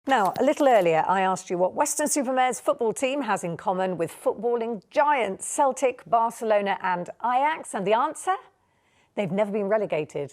Now, a little earlier, I asked you what Weston-super-Mare's football team has in common with footballing giants Celtic, Barcelona and Ajax, and the answer? They've never been relegated.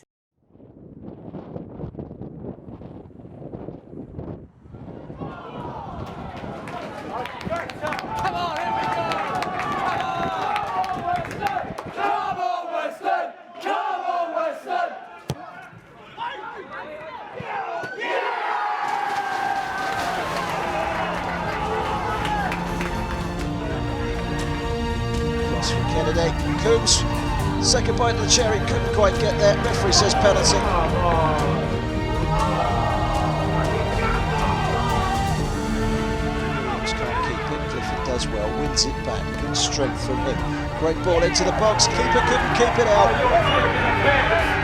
Kennedy, Coombs, second bite of the cherry, couldn't quite get there. Referee says penalty. Just can't keep it. Clifford does well, wins it back. Good strength from him. Great ball into the box. Keeper couldn't keep it out.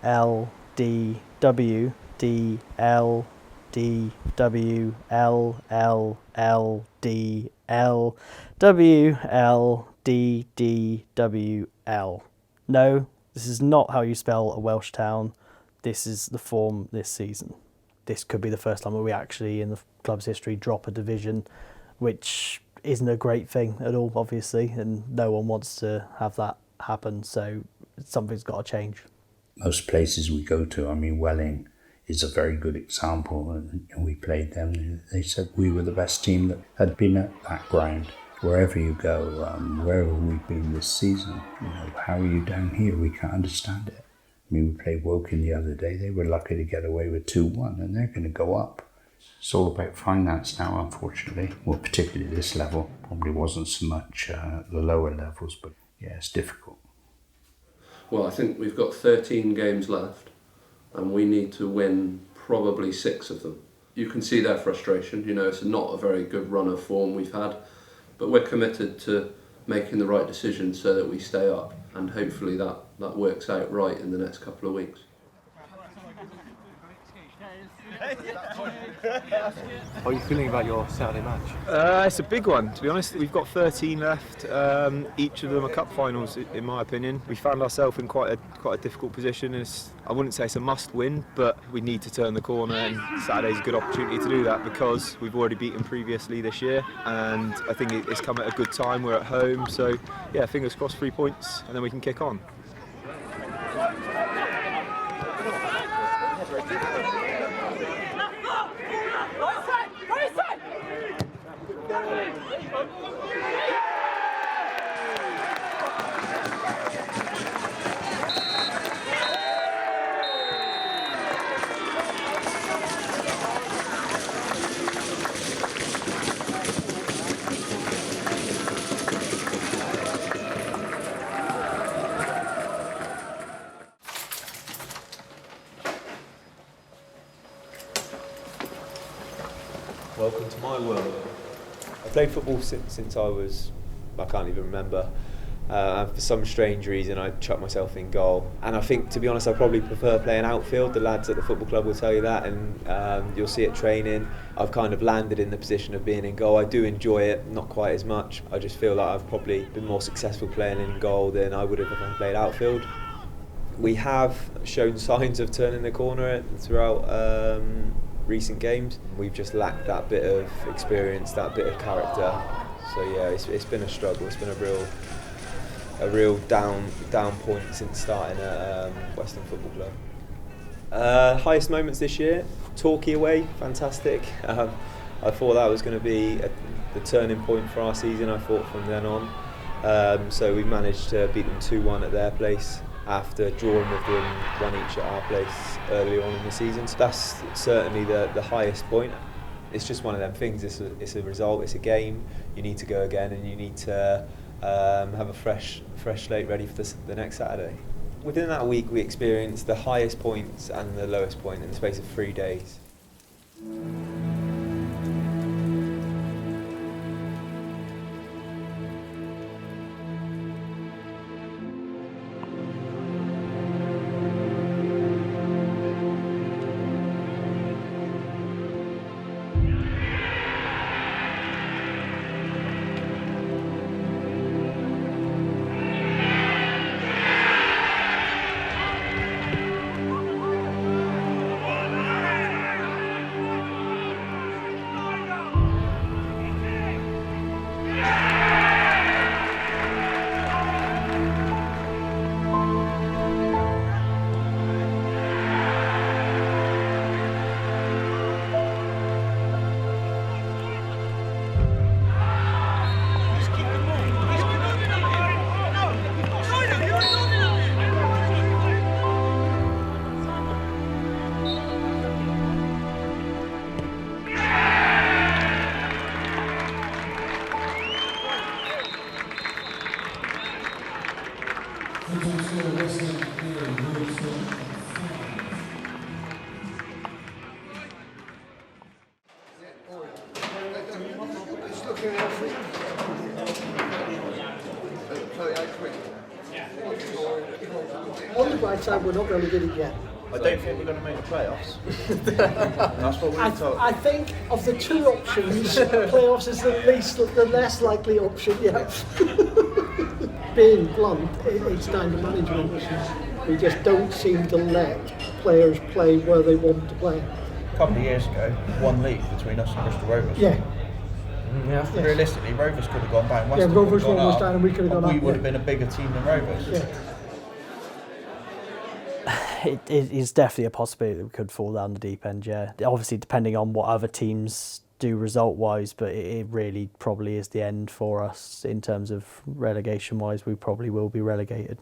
L D W D L D W L L L D L W L D D W L. No, this is not how you spell a Welsh town. This is the form this season. This could be the first time that we actually, in the club's history, drop a division, which isn't a great thing at all, obviously, and no one wants to have that happen, so something's got to change. Most places we go to, I mean, Welling is a very good example, and we played them. They said we were the best team that had been at that ground. Wherever you go, wherever we've been this season, you know, how are you down here? We can't understand it. I mean, we played Woking the other day. They were lucky to get away with 2-1, and they're going to go up. It's all about finance now, unfortunately. Well, particularly this level. Probably wasn't so much the lower levels, but yeah, it's difficult. Well, I think we've got 13 games left and we need to win probably 6 of them. You can see their frustration, you know, it's not a very good run of form we've had, but we're committed to making the right decisions so that we stay up, and hopefully that works out right in the next couple of weeks. How are you feeling about your Saturday match? It's a big one, to be honest. We've got 13 left. Each of them are cup finals, in my opinion. We found ourselves in quite a difficult position. I wouldn't say it's a must-win, but we need to turn the corner, and Saturday's a good opportunity to do that because we've already beaten previously this year, and I think it's come at a good time. We're at home, so yeah, fingers crossed, 3 points, and then we can kick on. Welcome to my world. I played football since I can't even remember. For some strange reason I chucked myself in goal, and I think, to be honest, I probably prefer playing outfield. The lads at the football club will tell you that, and you'll see it training. I've kind of landed in the position of being in goal. I do enjoy it, not quite as much. I just feel like I've probably been more successful playing in goal than I would have if I played outfield. We have shown signs of turning the corner throughout recent games. We've just lacked that bit of experience, that bit of character. So yeah, it's been a struggle. It's been a real down point since starting at Weston Football Club. Highest moments this year, Torquay away, fantastic. I thought that was going to be the turning point for our season. I thought from then on. So we managed to beat them 2-1 at their place, after drawing with them 1 each at our place early on in the season. So that's certainly the highest point. It's just one of them things. It's a result, it's a game. You need to go again, and you need to have a fresh slate ready for the next Saturday. Within that week we experienced the highest points and the lowest point in the space of 3 days. On the bright side, we're not relegated yet. I don't think we're going to make the playoffs. That's what we're told. I think of the two options, playoffs is the less likely option. Yeah. Being blunt, it's down to management. We just don't seem to let players play where they want to play. A couple of years ago, one league between us and Bristol Rovers. Yeah. Yeah. Realistically, Rovers could have gone down. Yeah, Rovers were almost down and we could have gone up. We would have been a bigger team than Rovers. Yeah. It is definitely a possibility that we could fall down the deep end, yeah. Obviously, depending on what other teams do result-wise, but it really probably is the end for us in terms of relegation-wise. We probably will be relegated.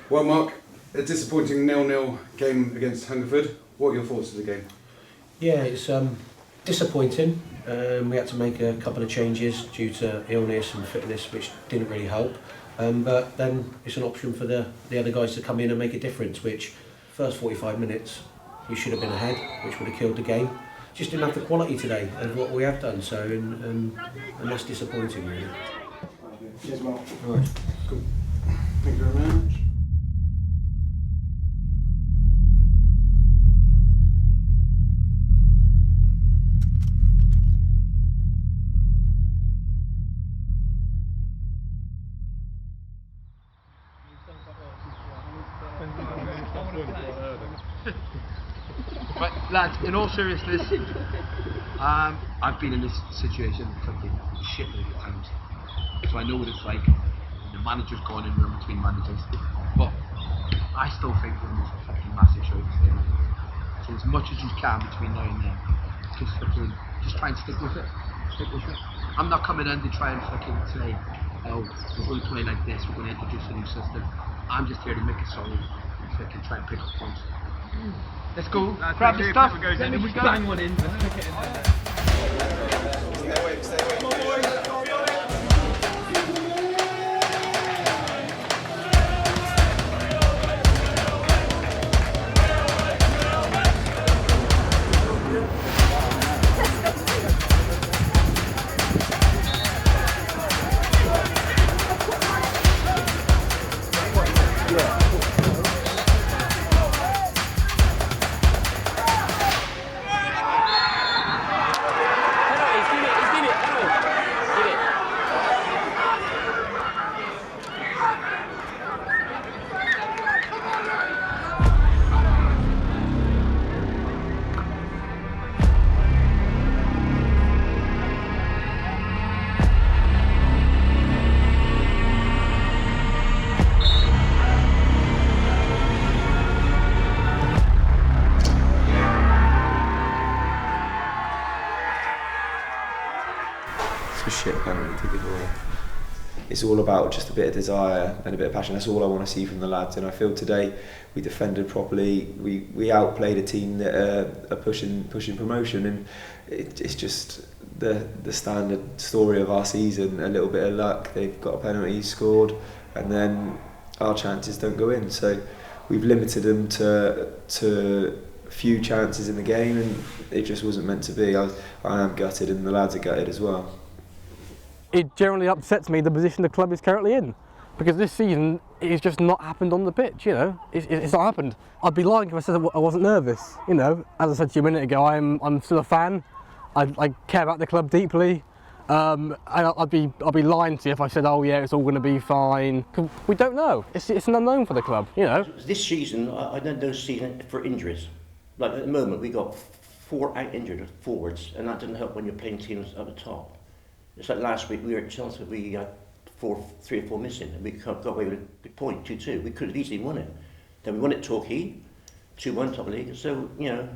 Well, Mark, a disappointing 0-0 game against Hungerford. What are your thoughts of the game? Yeah, it's disappointing. We had to make a couple of changes due to illness and fitness, which didn't really help. But then it's an option for the other guys to come in and make a difference, which first 45 minutes we should have been ahead, which would have killed the game. Just didn't have the quality today of what we have done, so and that's disappointing, really. Cheers, Mark. All right. Cool. Thank you very much. But lads, in all seriousness, I've been in this situation fucking shit loads of times, so I know what it's like. The manager's gone in room between managers, but I still think we're in this fucking massive show today. So as much as you can between now and then, just try and stick with it. Stick with it. I'm not coming in to try and fucking say, oh, we're going to play like this, we're going to introduce a new system. I'm just here to make it solid and fucking try and pick up points. Let's go, grab the stuff, then we go. Bang one in. Shit, I can't really take it away. It's all about just a bit of desire and a bit of passion. That's all I want to see from the lads, and I feel today we defended properly. We outplayed a team that are pushing promotion, and it's just the standard story of our season. A little bit of luck, they've got a penalty scored, and then our chances don't go in. So we've limited them to few chances in the game, and it just wasn't meant to be. I am gutted, and the lads are gutted as well. It generally upsets me the position the club is currently in, because this season it's just not happened on the pitch. You know, it's not happened. I'd be lying if I said I wasn't nervous. You know, as I said to you a minute ago, I'm still a fan. I care about the club deeply. And I'd be lying to you if I said, oh yeah, it's all going to be fine. 'Cause we don't know. It's an unknown for the club. You know. This season, I don't see it for injuries. Like at the moment, we got 4 out injured forwards, and that doesn't help when you're playing teams at the top. It's like last week we were at Chelsea, we had 3 or 4 missing, and we got away with a point, 2-2. We could have easily won it. Then we won at Torquay, 2-1 top league. So you know,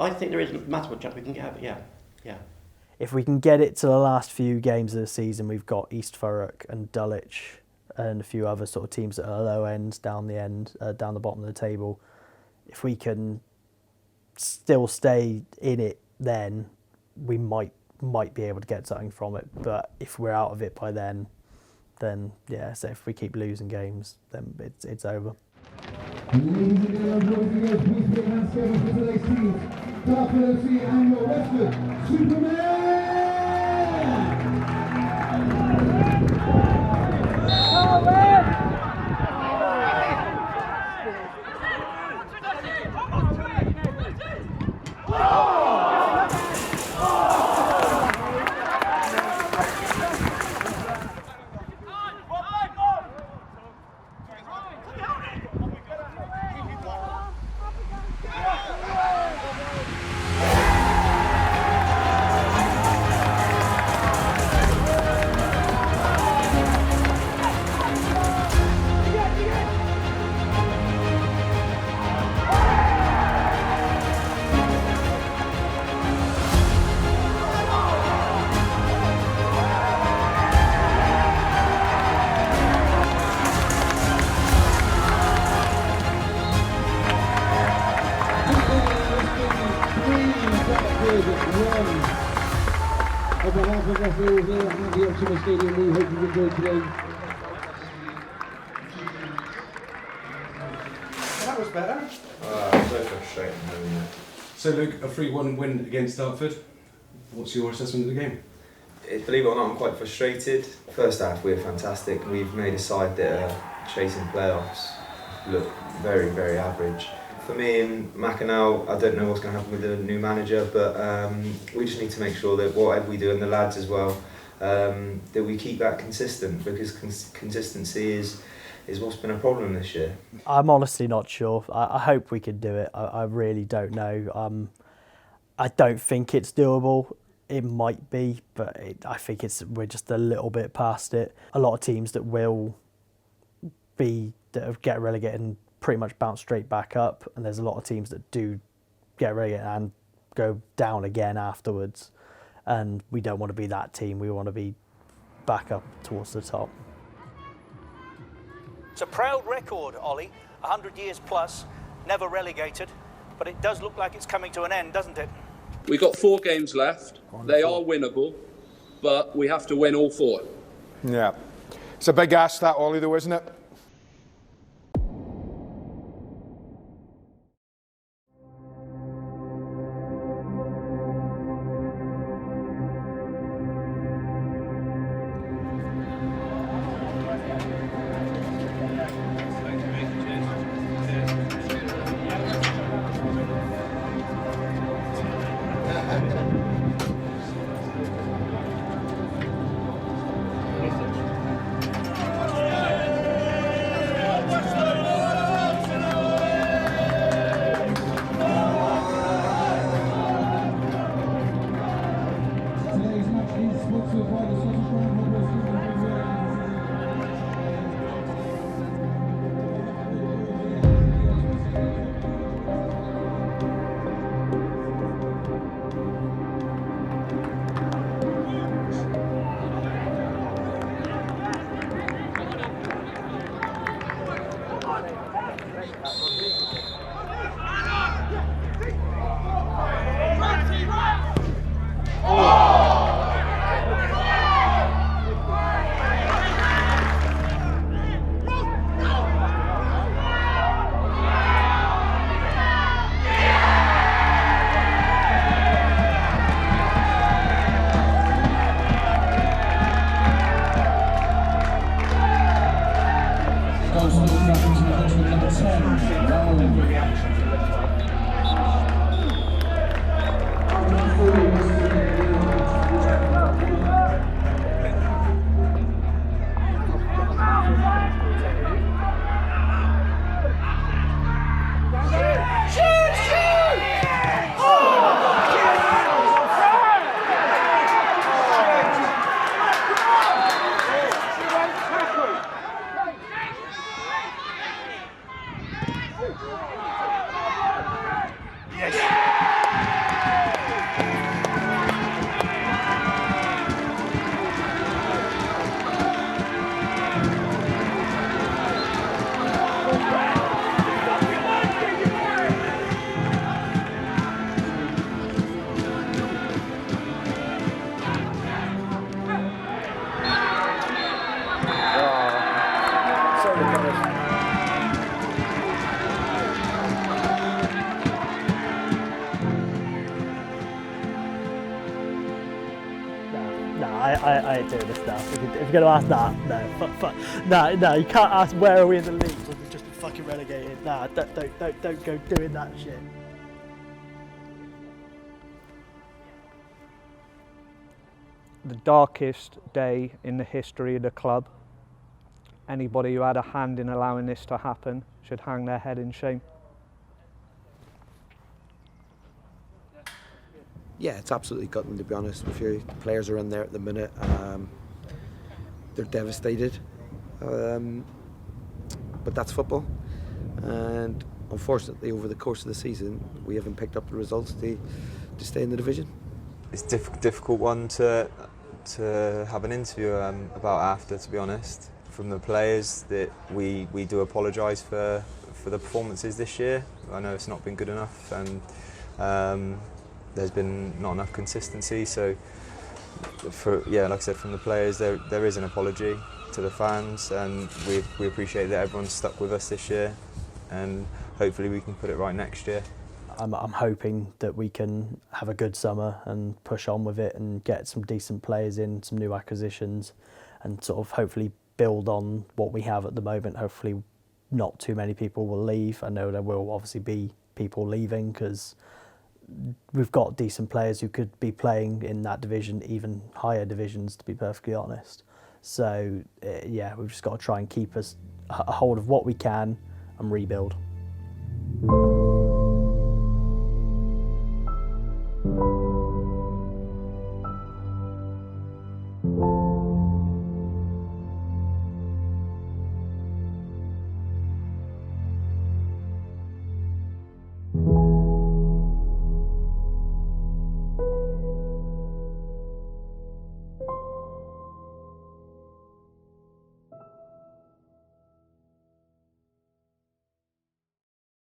I think there is a mathematical chance we can get it. Yeah. If we can get it to the last few games of the season, we've got East Thurrock and Dulwich and a few other sort of teams at the low ends, down the bottom of the table. If we can still stay in it, then we might be able to get something from it. But if we're out of it by then yeah. So if we keep losing games, then it's over. Ladies and gentlemen, boys and girls, please put your hands together for today's teams. Top FC and your Weston-super-Mare! On behalf of us all here at the Optima Stadium, we hope you've enjoyed today. That was better. So frustrating, isn't it? So Luke, a 3-1 win against Dartford. What's your assessment of the game? Believe it or not, I'm quite frustrated. First half, we were fantastic. We've made a side that are chasing playoffs look very, very average. For me and Mackinac, I don't know what's going to happen with the new manager, but we just need to make sure that whatever we do, and the lads as well, that we keep that consistent, because consistency is what's been a problem this year. I'm honestly not sure. I hope we can do it. I really don't know. I don't think it's doable. It might be, but I think we're just a little bit past it. A lot of teams that get relegated and pretty much bounce straight back up, and there's a lot of teams that do get relegated and go down again afterwards, and we don't want to be that team. We want to be back up towards the top. It's a proud record, Ollie, 100 years plus, never relegated, but it does look like it's coming to an end, doesn't it? We've got 4 games left. They are winnable, but we have to win all 4. Yeah. It's a big ask, that, Ollie, though, isn't it? I ain't doing this stuff. If you're going to ask that, no, you can't ask where are we in the league when we've just been fucking relegated. Nah, don't go doing that shit. The darkest day in the history of the club. Anybody who had a hand in allowing this to happen should hang their head in shame. Yeah, it's absolutely gutting, to be honest with you. The players are in there at the minute. They're devastated. But that's football. And unfortunately, over the course of the season, we haven't picked up the results to stay in the division. It's a difficult one to have an interview about after, to be honest. From the players, that we do apologise for the performances this year. I know it's not been good enough, and there's been not enough consistency. So, like I said, from the players, there is an apology to the fans, and we appreciate that everyone's stuck with us this year, and hopefully we can put it right next year. I'm hoping that we can have a good summer and push on with it and get some decent players in, some new acquisitions, and sort of hopefully build on what we have at the moment. Hopefully not too many people will leave. I know there will obviously be people leaving because we've got decent players who could be playing in that division, even higher divisions, to be perfectly honest. So yeah, we've just got to try and keep us a hold of what we can and rebuild.